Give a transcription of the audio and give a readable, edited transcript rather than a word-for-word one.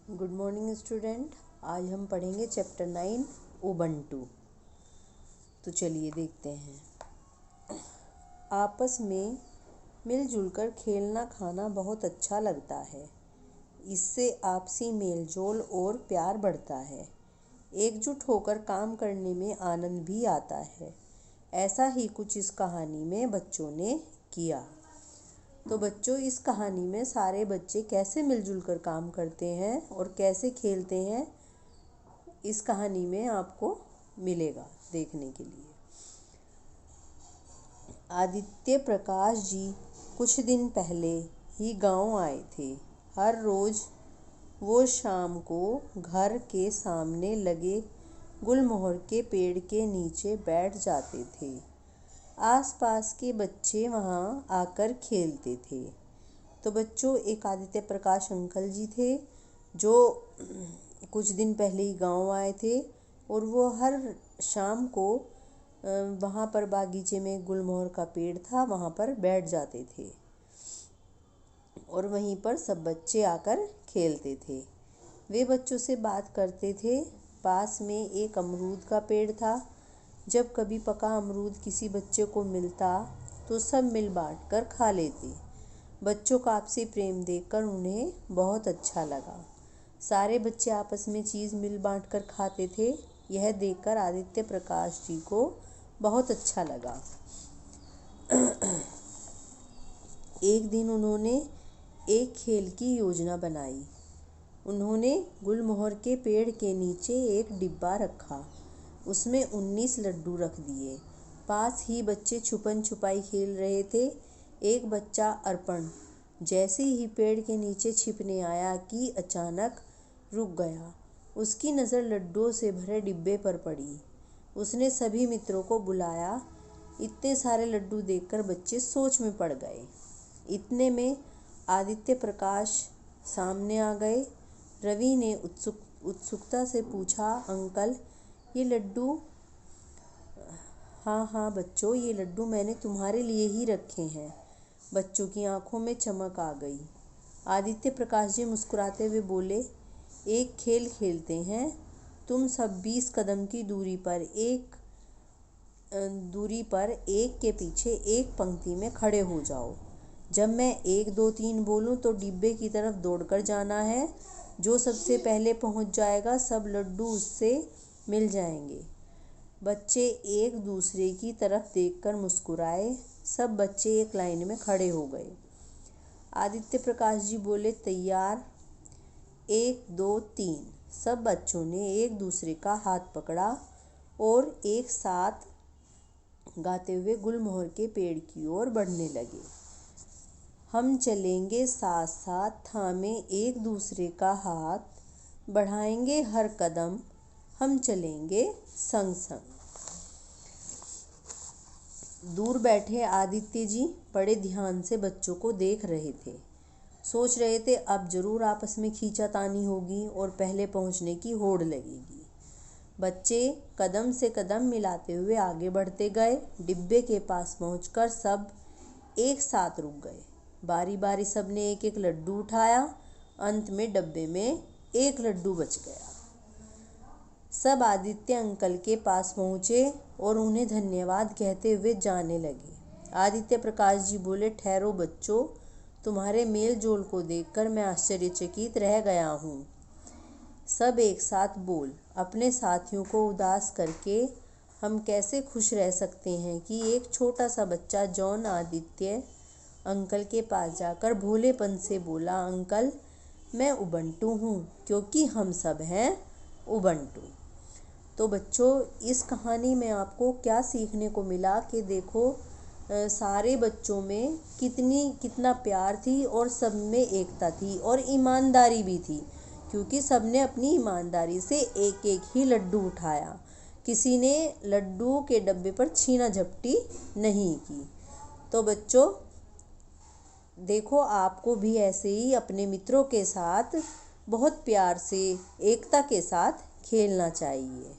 Good morning student. आज हम पढ़ेंगे चैप्टर 9 उबंटू। तो चलिए देखते हैं। आपस में मिलजुल कर खेलना खाना बहुत अच्छा लगता है। इससे आपसी मेलजोल और प्यार बढ़ता है। एकजुट होकर काम करने में आनंद भी आता है। ऐसा ही कुछ इस कहानी में बच्चों ने किया। तो बच्चों, इस कहानी में सारे बच्चे कैसे मिलजुल कर काम करते हैं और कैसे खेलते हैं, इस कहानी में आपको मिलेगा देखने के लिए। आदित्य प्रकाश जी कुछ दिन पहले ही गांव आए थे। हर रोज वो शाम को घर के सामने लगे गुलमोहर के पेड़ के नीचे बैठ जाते थे। आसपास के बच्चे वहाँ आकर खेलते थे। तो बच्चों, एक आदित्य प्रकाश अंकल जी थे जो कुछ दिन पहले ही गांव आए थे और वो हर शाम को वहाँ पर बागीचे में गुलमोहर का पेड़ था, वहाँ पर बैठ जाते थे और वहीं पर सब बच्चे आकर खेलते थे। वे बच्चों से बात करते थे। पास में एक अमरूद का पेड़ था। जब कभी पका अमरूद किसी बच्चे को मिलता तो सब मिल बांट कर खा लेते। बच्चों का आपसी प्रेम देखकर उन्हें बहुत अच्छा लगा। सारे बच्चे आपस में चीज़ मिल बांट कर खाते थे। यह देखकर आदित्य प्रकाश जी को बहुत अच्छा लगा। एक दिन उन्होंने एक खेल की योजना बनाई। उन्होंने गुलमोहर के पेड़ के नीचे एक डिब्बा रखा। उसमें 19 लड्डू रख दिए। पास ही बच्चे छुपन छुपाई खेल रहे थे। एक बच्चा अर्पण जैसे ही पेड़ के नीचे छिपने आया कि अचानक रुक गया। उसकी नज़र लड्डुओं से भरे डिब्बे पर पड़ी। उसने सभी मित्रों को बुलाया। इतने सारे लड्डू देखकर बच्चे सोच में पड़ गए। इतने में आदित्य प्रकाश सामने आ गए। रवि ने उत्सुकता से पूछा, अंकल, ये लड्डू? हाँ बच्चों, ये लड्डू मैंने तुम्हारे लिए ही रखे हैं। बच्चों की आंखों में चमक आ गई। आदित्य प्रकाश जी मुस्कुराते हुए बोले, एक खेल खेलते हैं। तुम सब 20 कदम की दूरी पर एक के पीछे एक पंक्ति में खड़े हो जाओ। जब मैं 1 2 3 बोलूं तो डिब्बे की तरफ दौड़कर जाना है। जो सबसे पहले पहुंच जाएगा सब लड्डू उससे मिल जाएंगे। बच्चे एक दूसरे की तरफ देखकर मुस्कुराए। सब बच्चे एक लाइन में खड़े हो गए। आदित्य प्रकाश जी बोले, तैयार? 1 2 3। सब बच्चों ने एक दूसरे का हाथ पकड़ा और एक साथ गाते हुए गुलमोहर के पेड़ की ओर बढ़ने लगे। हम चलेंगे साथ साथ, थामे एक दूसरे का हाथ, बढ़ाएंगे हर कदम, हम चलेंगे संग संग। दूर बैठे आदित्य जी बड़े ध्यान से बच्चों को देख रहे थे। सोच रहे थे अब जरूर आपस में खींचातानी होगी और पहले पहुंचने की होड़ लगेगी। बच्चे कदम से कदम मिलाते हुए आगे बढ़ते गए। डिब्बे के पास पहुंचकर सब एक साथ रुक गए। बारी बारी सब ने एक एक लड्डू उठाया। अंत में डब्बे में एक लड्डू बच गया। सब आदित्य अंकल के पास पहुँचे और उन्हें धन्यवाद कहते हुए जाने लगे। आदित्य प्रकाश जी बोले, ठहरो बच्चों, तुम्हारे मेल जोल को देखकर मैं आश्चर्यचकित रह गया हूँ। सब एक साथ बोल, अपने साथियों को उदास करके हम कैसे खुश रह सकते हैं कि एक छोटा सा बच्चा जॉन आदित्य अंकल के पास जाकर भोलेपन से बोला, अंकल, मैं उबंटू हूँ क्योंकि हम सब हैं उबंटू। तो बच्चों, इस कहानी में आपको क्या सीखने को मिला कि देखो सारे बच्चों में कितना प्यार थी और सब में एकता थी और ईमानदारी भी थी, क्योंकि सब ने अपनी ईमानदारी से एक एक ही लड्डू उठाया। किसी ने लड्डू के डब्बे पर छीना झपटी नहीं की। तो बच्चों देखो, आपको भी ऐसे ही अपने मित्रों के साथ बहुत प्यार से एकता के साथ खेलना चाहिए।